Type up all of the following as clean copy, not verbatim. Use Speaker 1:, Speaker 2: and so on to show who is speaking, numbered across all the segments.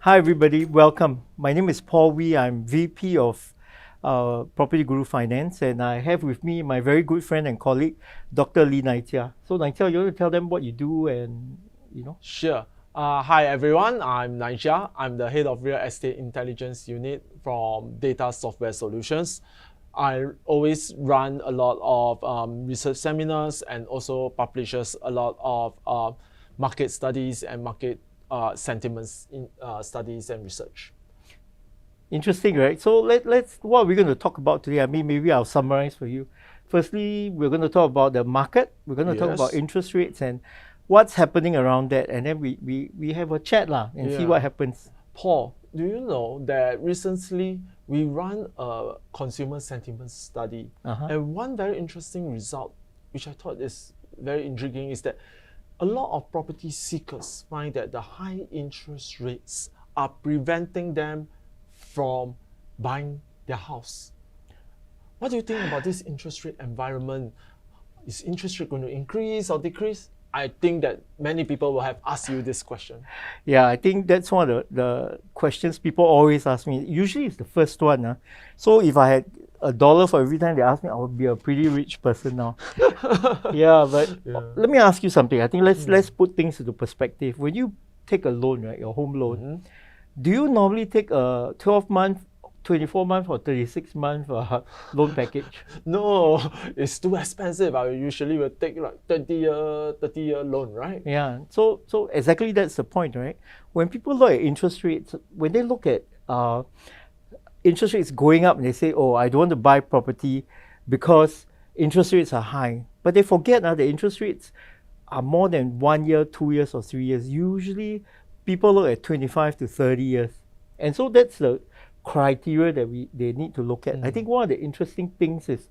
Speaker 1: Hi everybody, welcome. My name is Paul Wee. I'm VP of PropertyGuru Finance, and I have with me my very good friend and colleague, Dr. Lee Naitia. So Naitia, you want to tell them what you do and
Speaker 2: Sure. Hi everyone, I'm Naija. I'm the head of Real Estate Intelligence Unit from Data Software Solutions. I always run a lot of research seminars and also publishes a lot of market studies and market sentiments in studies and research.
Speaker 1: Interesting, right? So let's what are we going to talk about today? I mean, maybe I'll summarize for you. Firstly, we're going to talk about the market. We're going to talk about interest rates and what's happening around that, and then we have a chat and see what happens.
Speaker 2: Paul, do you know that recently we ran a consumer sentiment study, and one very interesting result, which I thought is very intriguing, is that a lot of property seekers find that the high interest rates are preventing them from buying their house. What do you think about this interest rate environment? Is interest rate going to increase or decrease? I think that many people will have asked you this question.
Speaker 1: Yeah, I think that's one of the questions people always ask me. Usually it's the first one. So if I had $1 for every time they ask me, I would be a pretty rich person now. Let me ask you something. I think let's put things into perspective. When you take a loan, right, your home loan, do you normally take a 12-month, 24-month or 36-month loan package?
Speaker 2: No, it's too expensive. I usually will take like 30-year loan, right?
Speaker 1: Yeah, so exactly that's the point, right? When people look at interest rates, when they look at interest rates going up and they say, oh, I don't want to buy property because interest rates are high. But they forget that interest rates are more than 1 year, 2 years or 3 years. Usually people look at 25 to 30 years. And so that's the criteria that they need to look at. I think one of the interesting things is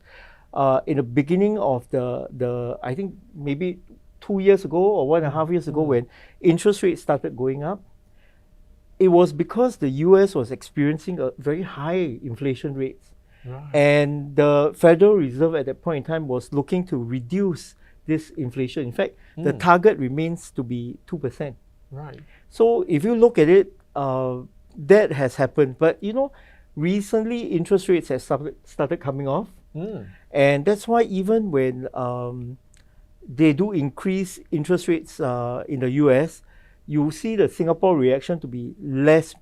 Speaker 1: in the beginning of the I think maybe 2 years ago or 1.5 years ago when interest rates started going up, it was because the US was experiencing a very high inflation rates.
Speaker 2: Right.
Speaker 1: And the Federal Reserve at that point in time was looking to reduce this inflation. In fact, the target remains to be 2%.
Speaker 2: Right.
Speaker 1: So if you look at it, that has happened. But recently interest rates have started coming off. And that's why even when they do increase interest rates in the US, you see the Singapore reaction to be less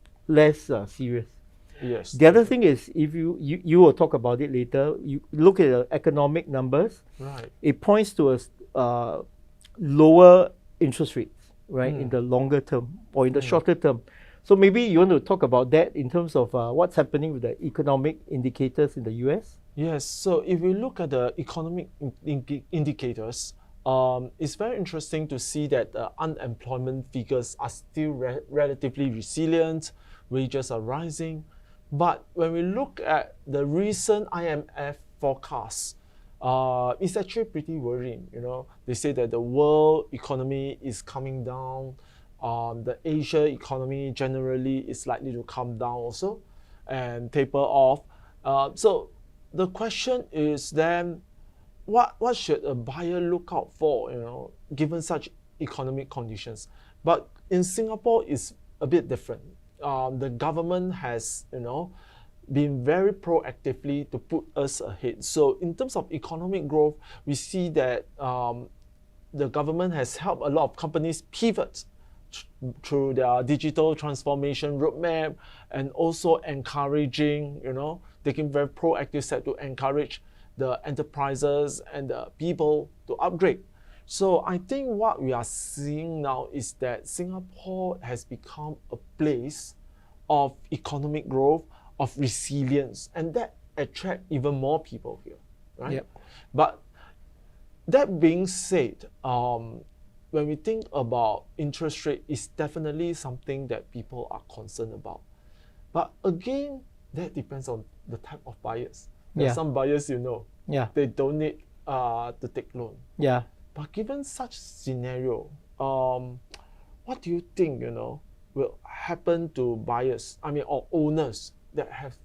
Speaker 1: serious.
Speaker 2: Yes.
Speaker 1: The other thing is, if you will talk about it later, you look at the economic numbers,
Speaker 2: right,
Speaker 1: it points to a lower interest rates, right, in the longer term or in the shorter term. So maybe you want to talk about that in terms of what's happening with the economic indicators in the US?
Speaker 2: Yes, so if we look at the economic indicators, it's very interesting to see that the unemployment figures are still relatively resilient, wages are rising. But when we look at the recent IMF forecasts, it's actually pretty worrying. They say that the world economy is coming down. The Asia economy generally is likely to come down also and taper off. So the question is then, what should a buyer look out for, given such economic conditions? But in Singapore, it's a bit different. The government has, been very proactively to put us ahead. So in terms of economic growth, we see that the government has helped a lot of companies pivot through their digital transformation roadmap, and also encouraging, taking very proactive steps to encourage the enterprises and the people to upgrade. So I think what we are seeing now is that Singapore has become a place of economic growth, of resilience, and that attracts even more people here, right?
Speaker 1: Yep.
Speaker 2: But that being said, when we think about interest rate, it's definitely something that people are concerned about. But again, that depends on the type of buyers. There are some buyers, they don't need to take loan.
Speaker 1: Yeah.
Speaker 2: But given such scenario, what do you think, will happen to buyers, or owners that have,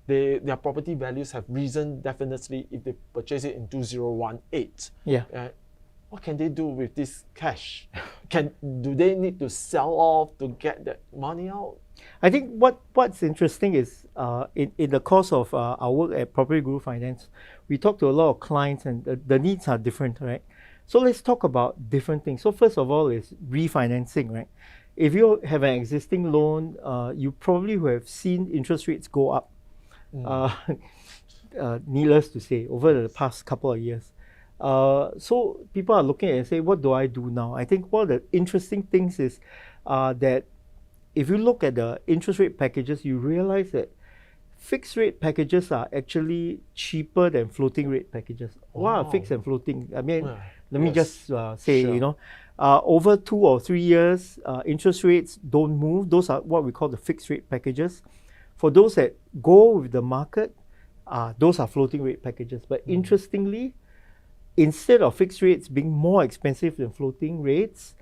Speaker 2: their property values have risen definitely if they purchase it in 2018.
Speaker 1: Yeah.
Speaker 2: what can they do with this cash? Do they need to sell off to get that money out?
Speaker 1: I think what's interesting is in the course of our work at PropertyGuru Finance, we talk to a lot of clients and the needs are different, right? So let's talk about different things. So first of all is refinancing, right? If you have an existing loan, you probably will have seen interest rates go up, needless to say, over the past couple of years. So people are looking at it and say, what do I do now? I think one of the interesting things is that if you look at the interest rate packages, you realize that fixed rate packages are actually cheaper than floating rate packages. Wow, fixed and floating. I mean, let me just say,
Speaker 2: Sure.
Speaker 1: over 2 or 3 years, interest rates don't move. Those are what we call the fixed rate packages. For those that go with the market, those are floating rate packages. But interestingly, instead of fixed rates being more expensive than floating rates,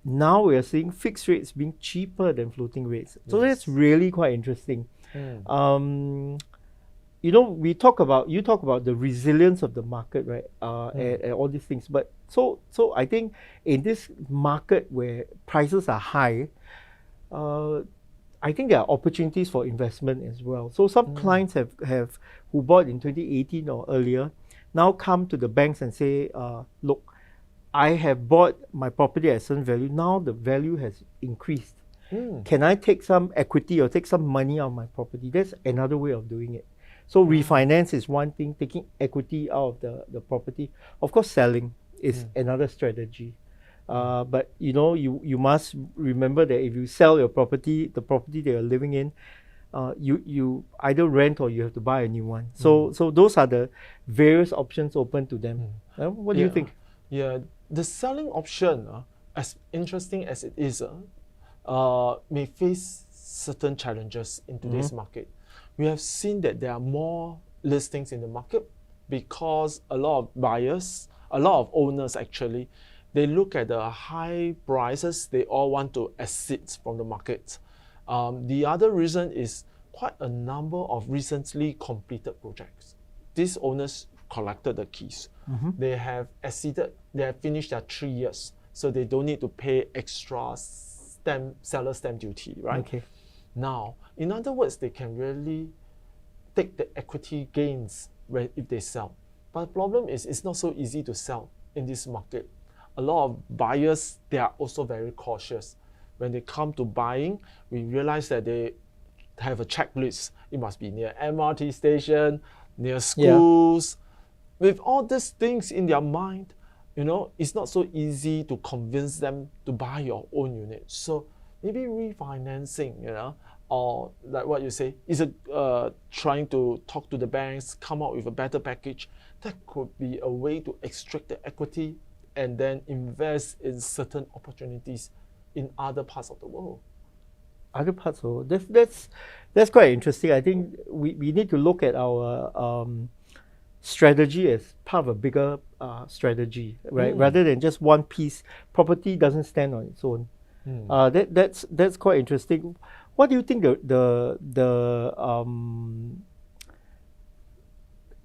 Speaker 1: now we are seeing fixed rates being cheaper than floating rates. So that's really quite interesting. You talk about the resilience of the market, right? And all these things. But so I think in this market where prices are high, I think there are opportunities for investment as well. So some clients have who bought in 2018 or earlier now come to the banks and say, look, I have bought my property at a certain value. Now the value has increased. Can I take some equity or take some money out of my property? That's another way of doing it. So refinance is one thing, taking equity out of the property. Of course, selling is another strategy. But you must remember that if you sell your property, the property that you're living in, you either rent or you have to buy a new one. So those are the various options open to them. What do you think?
Speaker 2: Yeah, the selling option, as interesting as it is, may face certain challenges in today's market. We have seen that there are more listings in the market because a lot of buyers, a lot of owners actually, they look at the high prices, they all want to exit from the market. The other reason is quite a number of recently completed projects. These owners collected the keys. They have exceeded, they have finished their 3 years, so they don't need to pay extra seller stamp duty, right?
Speaker 1: Okay.
Speaker 2: Now, in other words, they can really take the equity gains if they sell. But the problem is it's not so easy to sell in this market. A lot of buyers, they are also very cautious. When they come to buying, we realize that they have a checklist. It must be near MRT station, near schools. With all these things in their mind, it's not so easy to convince them to buy your own unit. So maybe refinancing, or like what you say, is trying to talk to the banks, come up with a better package. That could be a way to extract the equity and then invest in certain opportunities in other parts of the world.
Speaker 1: Other parts of the world. That's quite interesting. I think we need to look at our strategy as part of a bigger strategy, right? Rather than just one piece. Property doesn't stand on its own. That's quite interesting. What do you think the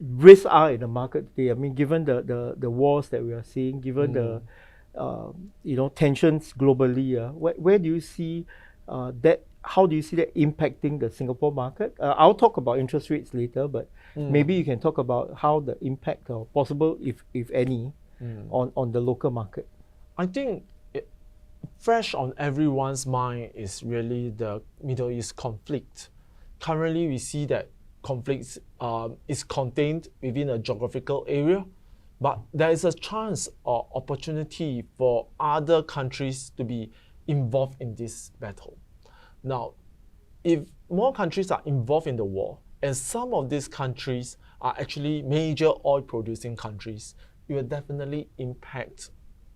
Speaker 1: risks are in the market today? I mean, given the wars that we are seeing, given the tensions globally, where do you see that? How do you see that impacting the Singapore market? I'll talk about interest rates later, but maybe you can talk about how the impact or possible, if any, on the local market.
Speaker 2: I think fresh on everyone's mind is really the Middle East conflict. Currently, we see that conflict is contained within a geographical area, but there is a chance or opportunity for other countries to be involved in this battle. Now, if more countries are involved in the war, and some of these countries are actually major oil-producing countries, it will definitely impact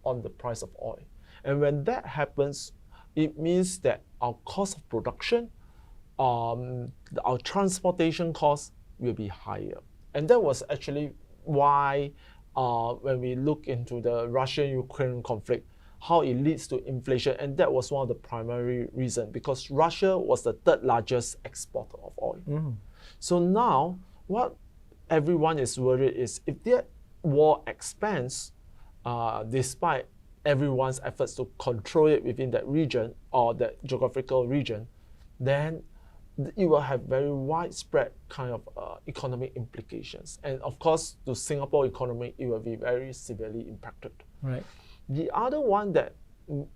Speaker 2: on the price of oil. And when that happens, it means that our cost of production, our transportation costs will be higher. And that was actually why when we look into the Russia-Ukraine conflict, how it leads to inflation, and that was one of the primary reasons, because Russia was the third largest exporter of oil. So now, what everyone is worried is if that war expands, despite everyone's efforts to control it within that region or that geographical region, then it will have very widespread kind of economic implications. And of course, to Singapore economy, it will be very severely impacted.
Speaker 1: Right.
Speaker 2: The other one that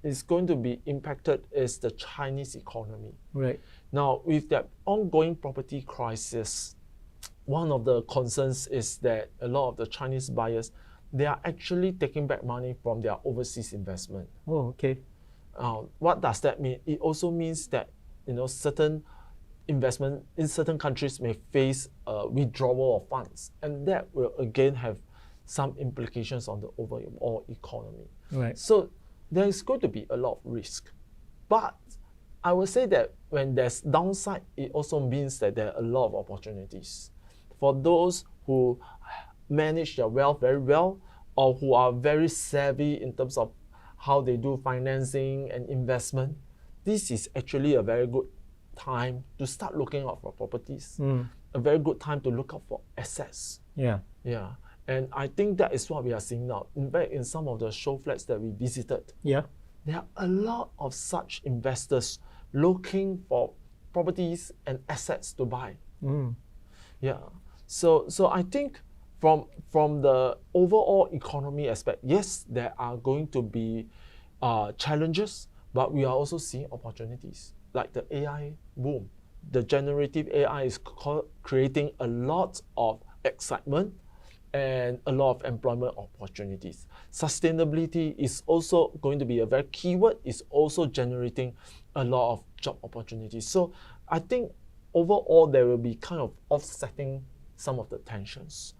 Speaker 2: is going to be impacted is the Chinese economy.
Speaker 1: Right.
Speaker 2: Now, with that ongoing property crisis, one of the concerns is that a lot of the Chinese buyers, they are actually taking back money from their overseas investment.
Speaker 1: Oh, okay.
Speaker 2: What does that mean? It also means that certain investment in certain countries may face withdrawal of funds, and that will again have some implications on the overall economy.
Speaker 1: Right.
Speaker 2: So there is going to be a lot of risk, but I would say that when there's downside, it also means that there are a lot of opportunities for those who manage their wealth very well, or who are very savvy in terms of how they do financing and investment. This is actually a very good time to start looking out for properties, a very good time to look out for assets.
Speaker 1: Yeah.
Speaker 2: Yeah. And I think that is what we are seeing now. In fact, in some of the show flats that we visited,
Speaker 1: Yeah.
Speaker 2: there are a lot of such investors looking for properties and assets to buy. Yeah. So I think from the overall economy aspect, yes, there are going to be challenges, but we are also seeing opportunities, like the AI boom. The generative AI is creating a lot of excitement and a lot of employment opportunities. Sustainability is also going to be a very key word, is also generating a lot of job opportunities. So I think overall there will be kind of offsetting some of the tensions.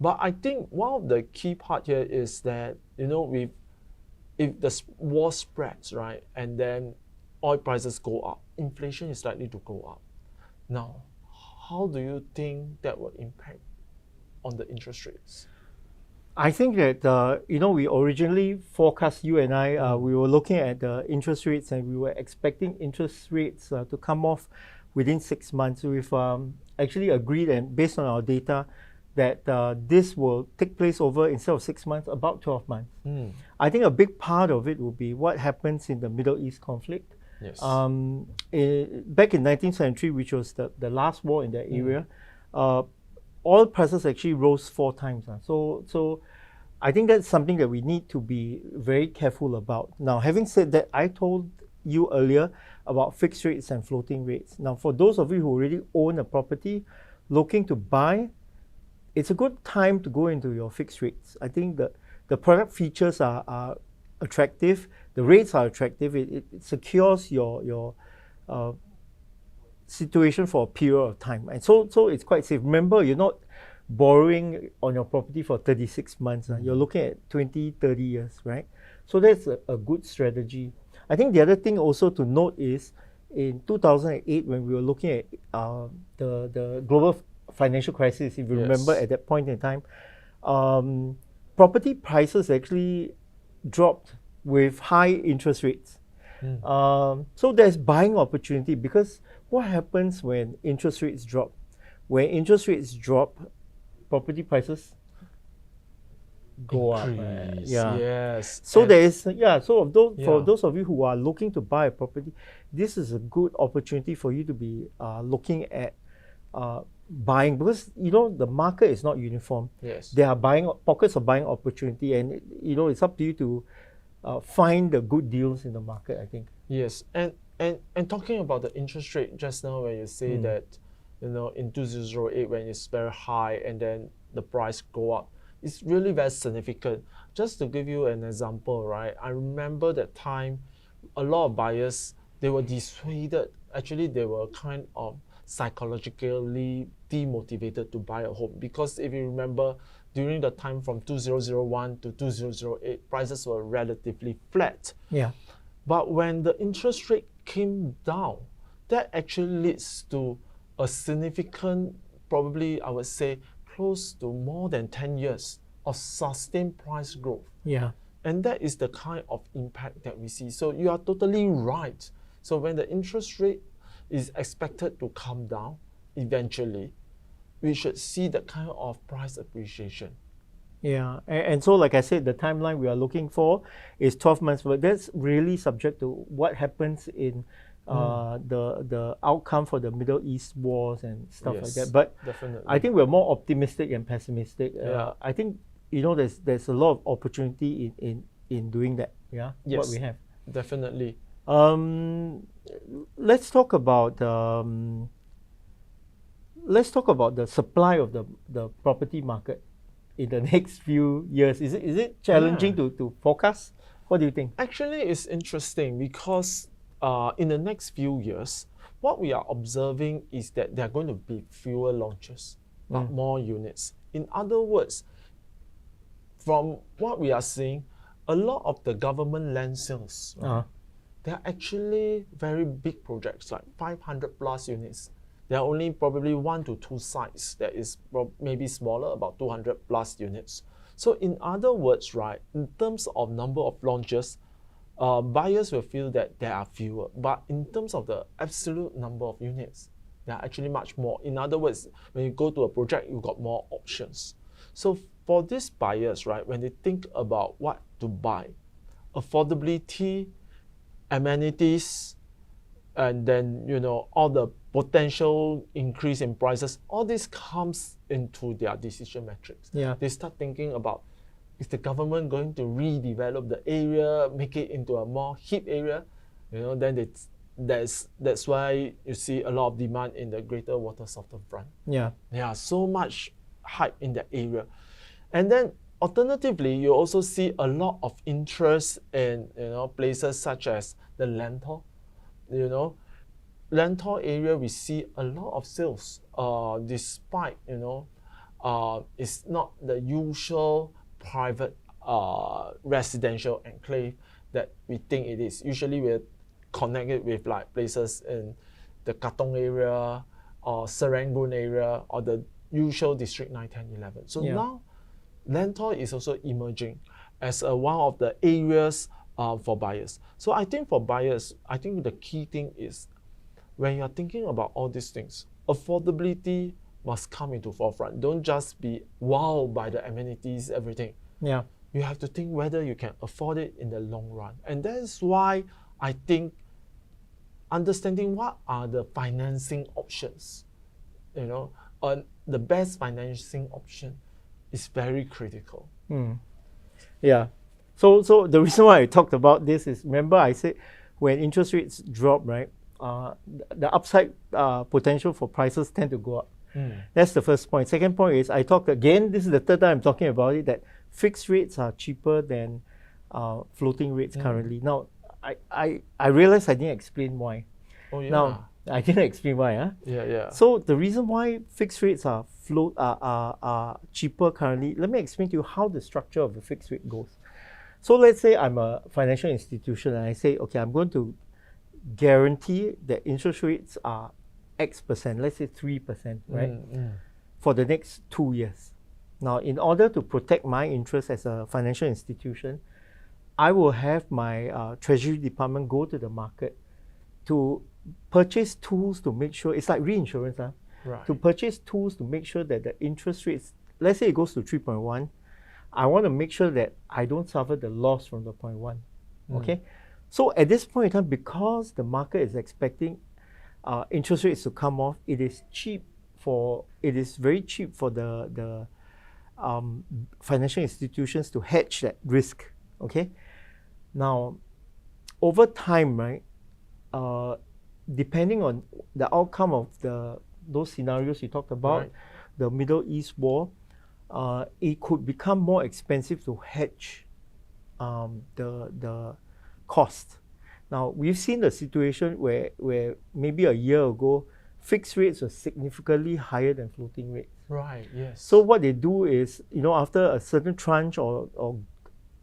Speaker 2: But I think one of the key part here is that, if the war spreads, right, and then oil prices go up, inflation is likely to go up. Now, how do you think that will impact on the interest rates?
Speaker 1: I think that, we originally forecast, you and I, we were looking at the interest rates and we were expecting interest rates to come off within 6 months. We've actually agreed, and based on our data, that this will take place over, instead of 6 months, about 12 months. I think a big part of it will be what happens in the Middle East conflict.
Speaker 2: Yes.
Speaker 1: Back in 1973, which was the last war in that area, oil prices actually rose 4 times. So I think that's something that we need to be very careful about. Now, having said that, I told you earlier about fixed rates and floating rates. Now, for those of you who already own a property looking to buy, it's a good time to go into your fixed rates. I think the product features are attractive, the rates are attractive, it secures your situation for a period of time. And so it's quite safe. Remember, you're not borrowing on your property for 36 months. You're looking at 20, 30 years, right? So that's a good strategy. I think the other thing also to note is in 2008, when we were looking at the global financial crisis, if you remember, at that point in time, property prices actually dropped with high interest rates. So there's buying opportunity, because what happens when interest rates drop? When interest rates drop, property prices go
Speaker 2: Increase.
Speaker 1: up.
Speaker 2: Yes.
Speaker 1: So there is, for those of you who are looking to buy a property, this is a good opportunity for you to be looking at buying, because the market is not uniform.
Speaker 2: Yes.
Speaker 1: There are pockets of buying opportunity, and it's up to you to find the good deals in the market, I think.
Speaker 2: Yes. And talking about the interest rate just now, when you say that in 2008, when it's very high and then the price go up, it's really very significant. Just to give you an example, right? I remember that time, a lot of buyers, they were dissuaded. Actually, they were kind of psychologically demotivated to buy a home, because if you remember, during the time from 2001 to 2008, prices were relatively flat.
Speaker 1: Yeah.
Speaker 2: But when the interest rate came down, that actually leads to a significant, probably I would say close to more than 10 years of sustained price growth.
Speaker 1: Yeah.
Speaker 2: And that is the kind of impact that we see. So you are totally right. So when the interest rate is expected to come down eventually, we should see that kind of price appreciation.
Speaker 1: Yeah, and so like I said, the timeline we are looking for is 12 months, but that's really subject to what happens in the outcome for the Middle East wars and stuff like that.
Speaker 2: Yes,
Speaker 1: But
Speaker 2: definitely.
Speaker 1: I think we're more optimistic and pessimistic.
Speaker 2: Yeah.
Speaker 1: I think there's a lot of opportunity in doing that. Yeah,
Speaker 2: Yes,
Speaker 1: what we have.
Speaker 2: definitely.
Speaker 1: Let's talk about the supply of the property market in the next few years. Is it challenging to forecast? What do you think?
Speaker 2: Actually, it's interesting because in the next few years, what we are observing is that there are going to be fewer launches, but more units. In other words, from what we are seeing, a lot of the government land sales, they are actually very big projects, like 500 plus units. There are only probably 1 to 2 sites that is maybe smaller, about 200 plus units. So in other words, right, in terms of number of launches, buyers will feel that there are fewer. But in terms of the absolute number of units, there are actually much more. In other words, when you go to a project, you've got more options. So for these buyers, right, when they think about what to buy, affordability, amenities, and then all the potential increase in prices, all this comes into their decision metrics.
Speaker 1: Yeah.
Speaker 2: They start thinking about, is the government going to redevelop the area, make it into a more hip area? Then that's why you see a lot of demand in the Greater Watersofton front.
Speaker 1: Yeah.
Speaker 2: Yeah, so much hype in that area. And then alternatively, you also see a lot of interest in places such as the Lentor. Lentor area, we see a lot of sales, despite it's not the usual private residential enclave that we think it is. Usually we're connected with like places in the Katong area or Serangoon area or the usual district 9, 10, 11. So now Lentor is also emerging as one of the areas for buyers. So I think for buyers, I think the key thing is when you're thinking about all these things, affordability must come into forefront. Don't just be wowed by the amenities, everything.
Speaker 1: Yeah.
Speaker 2: You have to think whether you can afford it in the long run. And that's why I think understanding what are the financing options, the best financing option is very critical.
Speaker 1: Yeah. So the reason why I talked about this is, remember I said when interest rates drop, right, the upside potential for prices tend to go up. That's the first point. Second point is, I talked again, this is the third time I'm talking about it, that fixed rates are cheaper than floating rates currently. Now, I realized I didn't explain why.
Speaker 2: Oh yeah.
Speaker 1: Now, I didn't explain why.
Speaker 2: Yeah.
Speaker 1: So the reason why fixed rates are cheaper currently, let me explain to you how the structure of the fixed rate goes. So let's say I'm a financial institution and I say, okay, I'm going to guarantee that interest rates are X%, let's say 3%, right? For the next 2 years. Now, in order to protect my interest as a financial institution, I will have my Treasury Department go to the market to purchase tools to make sure, it's like reinsurance,
Speaker 2: right.
Speaker 1: To purchase tools to make sure that the interest rates, let's say it goes to 3.1, I want to make sure that I don't suffer the loss from the 0.1, okay? So at this point in time, because the market is expecting interest rates to come off, it is very cheap for the financial institutions to hedge that risk, okay? Now, over time, right, depending on the outcome of those scenarios you talked about,
Speaker 2: right.
Speaker 1: The Middle East war, it could become more expensive to hedge the cost. Now, we've seen the situation where maybe a year ago, fixed rates were significantly higher than floating rates.
Speaker 2: Right, yes.
Speaker 1: So what they do is, after a certain tranche or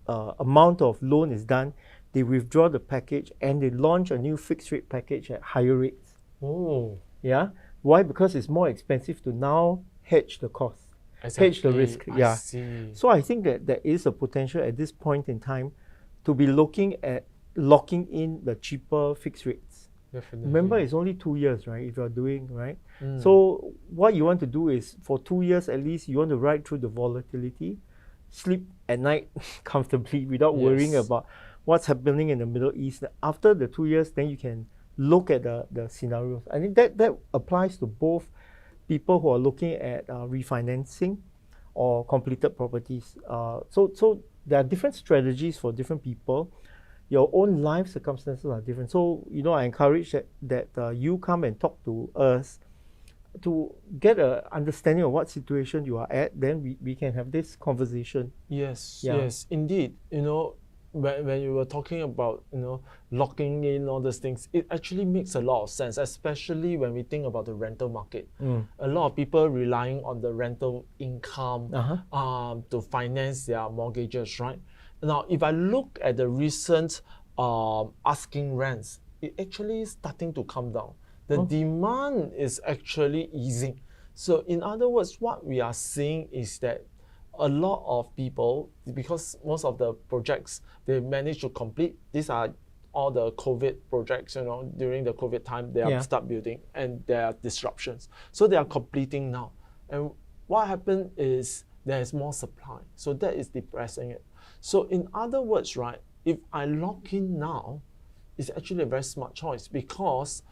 Speaker 1: amount of loan is done, they withdraw the package and they launch a new fixed rate package at higher rates.
Speaker 2: Oh.
Speaker 1: Yeah. Why? Because it's more expensive to now hedge the cost, hedge the risk.
Speaker 2: I see.
Speaker 1: So I think that there is a potential at this point in time to be looking at locking in the cheaper fixed rates.
Speaker 2: Definitely.
Speaker 1: Remember, it's only 2 years, right? If you're doing, right? So what you want to do is, for 2 years at least, you want to ride through the volatility. sleep at night comfortably without worrying
Speaker 2: Yes.
Speaker 1: about what's happening in the Middle East. After the 2 years, then you can look at the scenarios. I think that applies to both people who are looking at refinancing or completed properties. So there are different strategies for different people. Your own life circumstances are different. So, I encourage that you come and talk to us to get an understanding of what situation you are at. Then we can have this conversation.
Speaker 2: Yes,
Speaker 1: Yeah.
Speaker 2: yes, indeed. When you were talking about, locking in all these things, it actually makes a lot of sense, especially when we think about the rental market. A lot of people relying on the rental income to finance their mortgages, right? Now, if I look at the recent asking rents, it actually is starting to come down. The demand is actually easing. So in other words, what we are seeing is that a lot of people, because most of the projects they managed to complete, these are all the COVID projects, during the COVID time, they have start building and there are disruptions. So they are completing now. And what happened is there's more supply. So that is depressing it. So in other words, right, if I lock in now, it's actually a very smart choice because,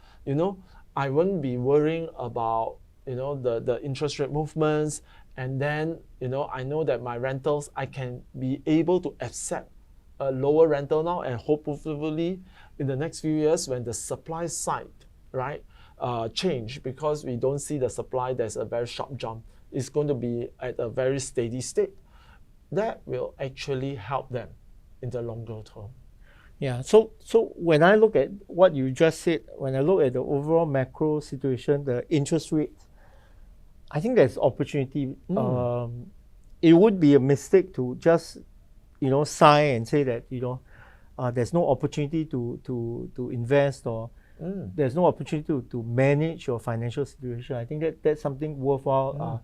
Speaker 2: I won't be worrying about, the interest rate movements. And then, I know that my rentals, I can be able to accept a lower rental now, and hopefully in the next few years when the supply side, right, change, because we don't see the supply, there's a very sharp jump. It's going to be at a very steady state. That will actually help them in the longer term.
Speaker 1: Yeah. So when I look at what you just said, when I look at the overall macro situation, the interest rates, I think there's opportunity. It would be a mistake to just, sigh and say that, there's no opportunity to invest, or there's no opportunity to manage your financial situation. I think that's something worthwhile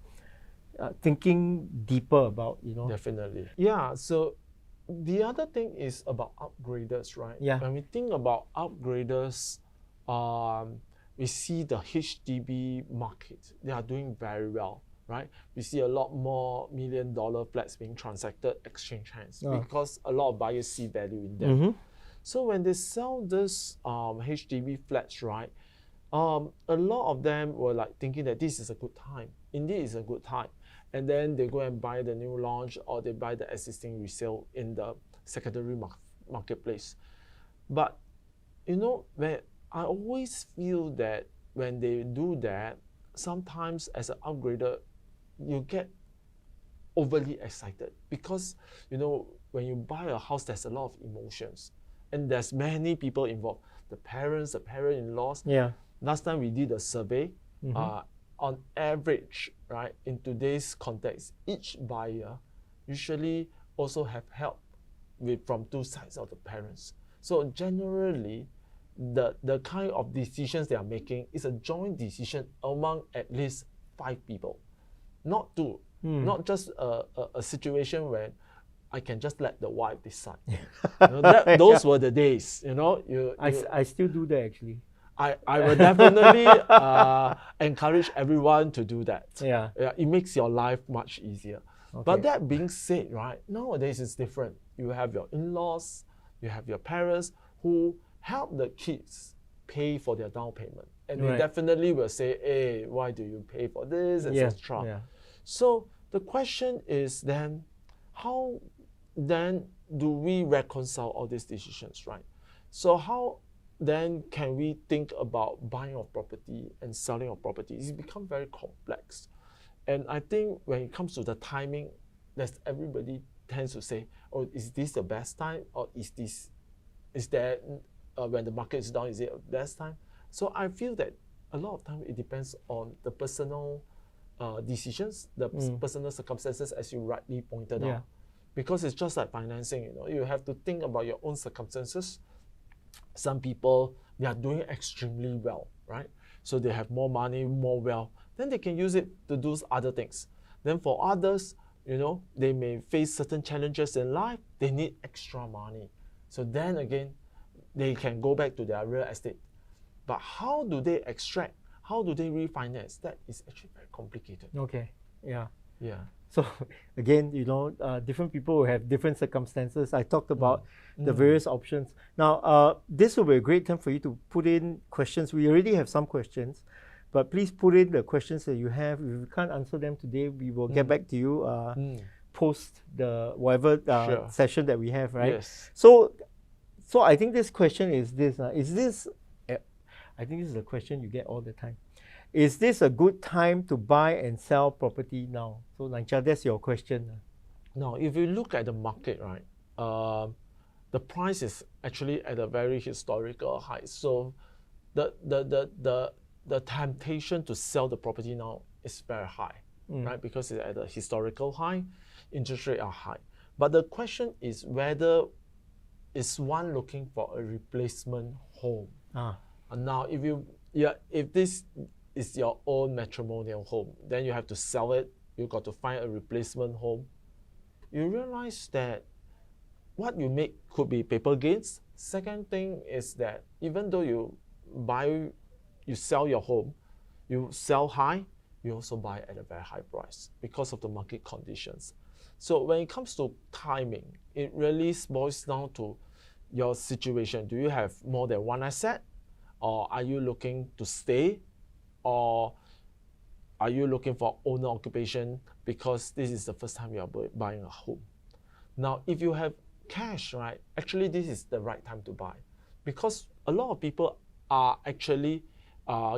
Speaker 1: thinking deeper about,
Speaker 2: Definitely. Yeah. So the other thing is about upgraders, right?
Speaker 1: Yeah.
Speaker 2: When we think about upgraders, we see the HDB market, they are doing very well, right? We see a lot more $1 million flats being transacted, exchange hands, because a lot of buyers see value in them. So when they sell this HDB flats, right, a lot of them were like thinking that this is a good time. Indeed, it's a good time. And then they go and buy the new launch, or they buy the existing resale in the secondary marketplace. But, when I always feel that when they do that, sometimes as an upgrader, you get overly excited because, when you buy a house, there's a lot of emotions and there's many people involved. The parents, the parent-in-laws.
Speaker 1: Yeah.
Speaker 2: Last time we did a survey, on average, right, in today's context, each buyer usually also have help from two sides of the parents. So generally, the kind of decisions they are making is a joint decision among at least 5 people, not two, not just a situation where I can just let the wife decide. Those were the days,
Speaker 1: I still do that actually.
Speaker 2: I will definitely encourage everyone to do that.
Speaker 1: Yeah.
Speaker 2: It makes your life much easier. Okay. But that being said, right, nowadays it's different. You have your in-laws, you have your parents who help the kids pay for their down payment. And they definitely will say, hey, why do you pay for this, etc. Yeah. So the question is then, how then do we reconcile all these decisions, right? So how then can we think about buying of property and selling of property? It's become very complex. And I think when it comes to the timing, everybody tends to say, oh, is this the best time? Or is that when the market is down, is it the best time? So I feel that a lot of time it depends on the personal decisions, the personal circumstances, as you rightly pointed out. Because it's just like financing, you have to think about your own circumstances. Some people, they are doing extremely well, right? So they have more money, more wealth. Then they can use it to do other things. Then for others, they may face certain challenges in life. They need extra money. So then again, they can go back to their real estate. But how do they extract? How do they refinance? That is actually very complicated.
Speaker 1: Okay. Yeah.
Speaker 2: Yeah.
Speaker 1: So again, different people will have different circumstances. I talked about the various options. Now, this will be a great time for you to put in questions. We already have some questions, but please put in the questions that you have. If we can't answer them today, we will get back to you post the whatever
Speaker 2: Sure.
Speaker 1: session that we have, right?
Speaker 2: Yes.
Speaker 1: So I think this question is this. I think this is a question you get all the time. Is this a good time to buy and sell property now? So Nancha, that's your question.
Speaker 2: Now, if you look at the market, right, the price is actually at a very historical high. So the temptation to sell the property now is very high, right? Because it's at a historical high, interest rates are high. But the question is whether is one looking for a replacement home. And now, if this is your own matrimonial home, then you have to sell it. You got to find a replacement home. You realize that what you make could be paper gains. Second thing is that even though you sell your home, you sell high, you also buy at a very high price because of the market conditions. So when it comes to timing, it really boils down to your situation. Do you have more than one asset? Or are you looking to stay? Or are you looking for owner occupation because this is the first time you are buying a home? Now, if you have cash, right, actually this is the right time to buy, because a lot of people are actually,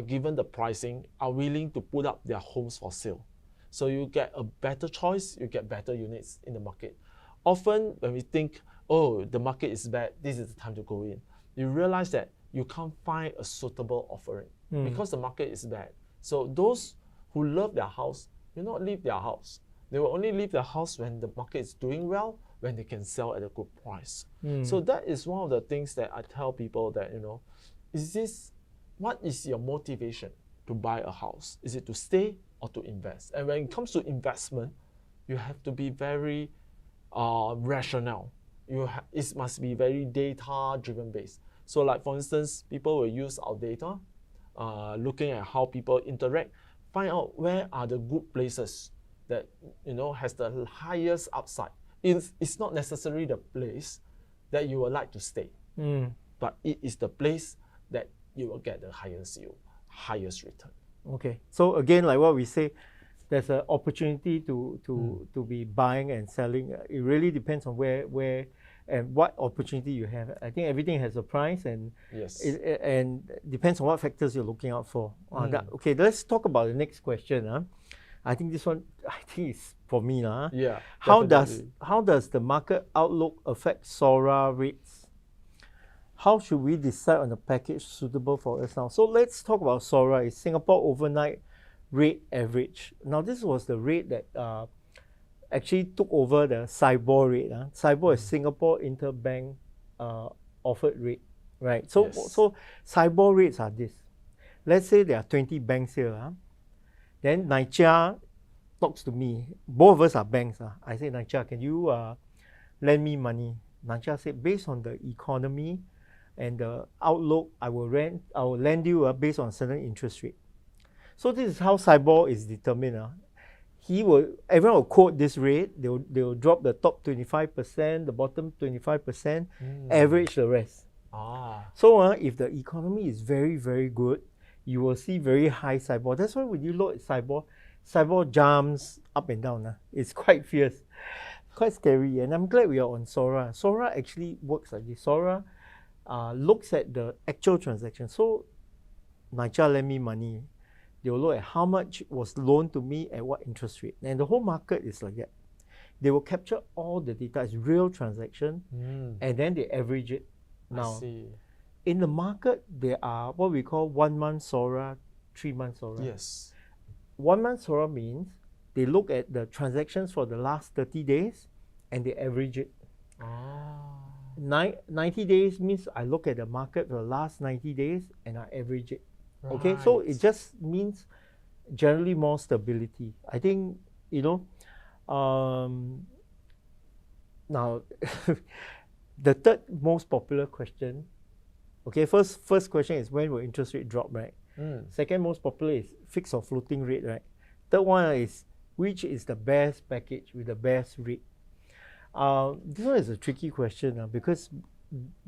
Speaker 2: given the pricing, are willing to put up their homes for sale. So you get a better choice, you get better units in the market. Often when we think, oh, the market is bad, this is the time to go in, you realize that you can't find a suitable offering because the market is bad. So those who love their house will not leave their house. They will only leave their house when the market is doing well, when they can sell at a good price. So that is one of the things that I tell people that, what is your motivation to buy a house? Is it to stay or to invest? And when it comes to investment, you have to be very rational. It must be very data-driven based. So like for instance, people will use our data, looking at how people interact, find out where are the good places that has the highest upside. It's not necessarily the place that you would like to stay, but it is the place that you will get the highest yield, highest return.
Speaker 1: Okay, so again, like what we say, there's an opportunity to be buying and selling. It really depends on where and what opportunity you have. I think everything has a price, and
Speaker 2: yes,
Speaker 1: and depends on what factors you're looking out for. Okay, let's talk about the next question. I think this one, is for me.
Speaker 2: Yeah.
Speaker 1: How does the market outlook affect Sora rates? How should we decide on a package suitable for us now? So let's talk about Sora. It's Singapore overnight rate average. Now this was the rate that actually took over the SIBOR rate. SIBOR is Singapore Interbank offered rate, right? So so SIBOR rates are this. Let's say there are 20 banks here. Then Naicha talks to me. Both of us are banks. I say, Naicha, can you lend me money? Naicha said, based on the economy and the outlook, I will lend you based on a certain interest rate. So this is how SIBOR is determined. Everyone will quote this rate. They'll drop the top 25%, the bottom 25%, average the rest. So if the economy is very, very good, you will see very high SIBOR. That's why when you look at SIBOR jumps up and down. It's quite fierce, quite scary. And I'm glad we are on Sora. Sora actually works like this. Sora looks at the actual transaction. So Naicha lend me money. They will look at how much was loaned to me at what interest rate. And the whole market is like that. They will capture all the data, it's real transaction, and then they average it. Now, in the market, there are what we call 1 month Sora, 3 month Sora.
Speaker 2: Yes.
Speaker 1: 1 month Sora means they look at the transactions for the last 30 days and they average it. 90 days means I look at the market for the last 90 days and I average it.
Speaker 2: Right.
Speaker 1: Okay, so it just means generally more stability. I think, now the third most popular question, okay, first question is when will interest rate drop, right? Second most popular is fixed or floating rate, right? Third one is which is the best package with the best rate? This one is a tricky question because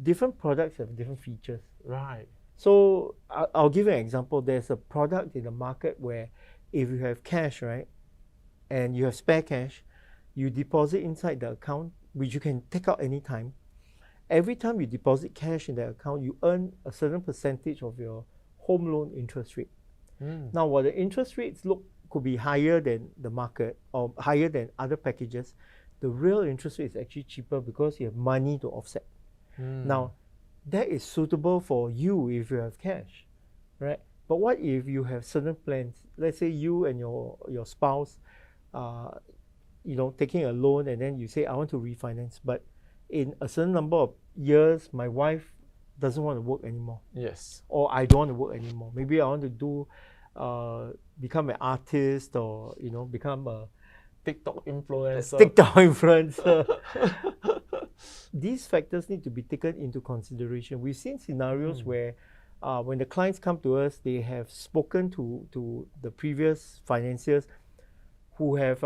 Speaker 1: different products have different features.
Speaker 2: Right.
Speaker 1: So I'll give you an example. There's a product in the market where if you have cash, right, and you have spare cash, you deposit inside the account, which you can take out anytime. Every time you deposit cash in the account, you earn a certain percentage of your home loan interest rate. Now, while the interest rates could be higher than the market or higher than other packages, the real interest rate is actually cheaper because you have money to offset. Now, that is suitable for you if you have cash, right? But what if you have certain plans? Let's say you and your spouse, taking a loan, and then you say, I want to refinance, but in a certain number of years, my wife doesn't want to work anymore.
Speaker 2: Yes.
Speaker 1: Or I don't want to work anymore. Maybe I want to become an artist, or become a
Speaker 2: TikTok influencer.
Speaker 1: These factors need to be taken into consideration. We've seen scenarios where when the clients come to us, they have spoken to the previous financiers who have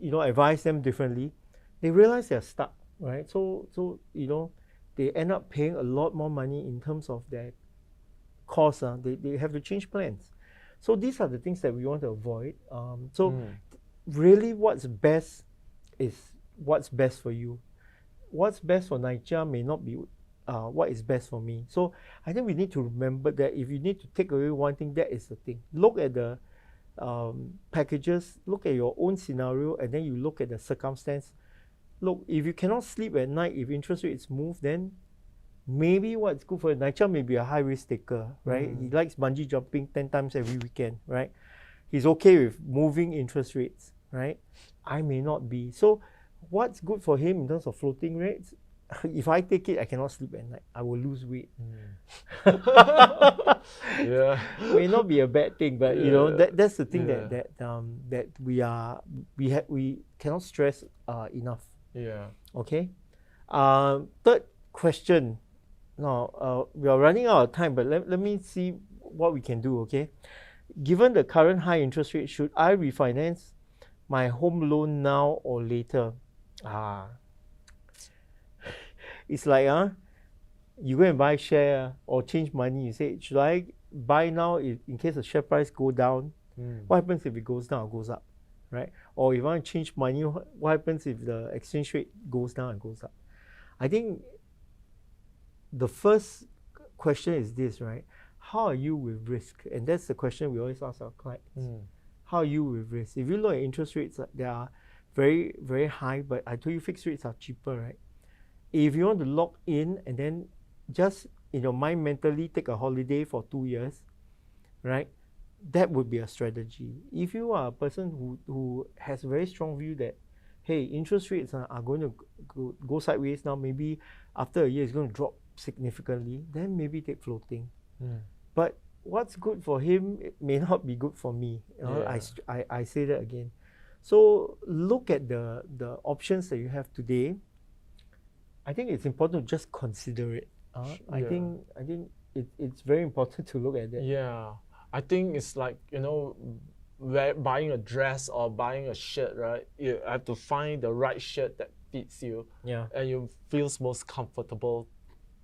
Speaker 1: advised them differently. They realize they're stuck, right? So they end up paying a lot more money in terms of their costs. They have to change plans. So these are the things that we want to avoid. Really what's best is what's best for you. What's best for Naija may not be what is best for me. So I think we need to remember that if you need to take away one thing, that is the thing. Look at the packages, look at your own scenario, and then you look at the circumstance. Look, if you cannot sleep at night, if interest rates move, then maybe what's good for Naija may be a high risk taker, right? He likes bungee jumping 10 times every weekend, right? He's okay with moving interest rates, right? I may not be. So what's good for him in terms of floating rates? If I take it, I cannot sleep at night. I will lose weight.
Speaker 2: Yeah,
Speaker 1: may not be a bad thing, but that's the thing that we cannot stress enough.
Speaker 2: Yeah.
Speaker 1: Okay. Third question. Now we are running out of time, but let me see what we can do. Okay. Given the current high interest rate, should I refinance my home loan now or later? It's like you go and buy share or change money. You say, should I buy now in case the share price go down? What happens if it goes down or goes up, right? Or if I want to change money, what happens if the exchange rate goes down and goes up? I think the first question is this, right? How are you with risk? And that's the question we always ask our clients. How are you with risk? If you look at interest rates, they are very, very high, but I told you fixed rates are cheaper, right? If you want to lock in and then just in your mind mentally take a holiday for 2 years, right? That would be a strategy. If you are a person who has a very strong view that, hey, interest rates are going to go sideways now, maybe after a year it's going to drop significantly, then maybe take floating. But what's good for him, it may not be good for me. I say that again. So look at the options that you have today. I think it's important to just consider it. I think it's very important to look at that.
Speaker 2: Yeah, I think it's like buying a dress or buying a shirt, right? You have to find the right shirt that fits you.
Speaker 1: Yeah.
Speaker 2: And you feel most comfortable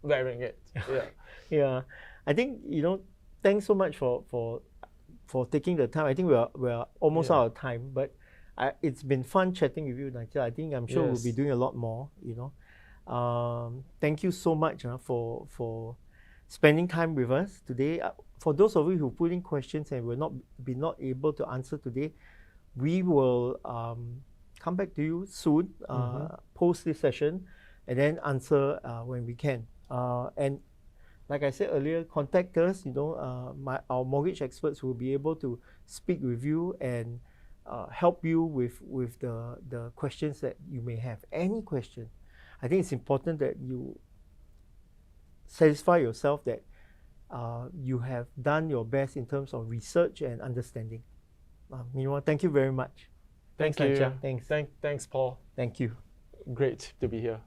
Speaker 2: wearing it. Yeah.
Speaker 1: Yeah. I think thanks so much for taking the time. I think we are almost out of time, but it's been fun chatting with you, Naija. I think I'm sure we'll be doing a lot more. Thank you so much for spending time with us today. For those of you who put in questions and will not able to answer today, we will come back to you soon, post this session, and then answer when we can. And like I said earlier, contact us. Our mortgage experts will be able to speak with you and help you with the questions that you may have. Any question. I think it's important that you satisfy yourself that you have done your best in terms of research and understanding. Thank you very much.
Speaker 2: Thank you.
Speaker 1: Naija. Thanks.
Speaker 2: Thanks, Paul.
Speaker 1: Thank you.
Speaker 2: Great to be here.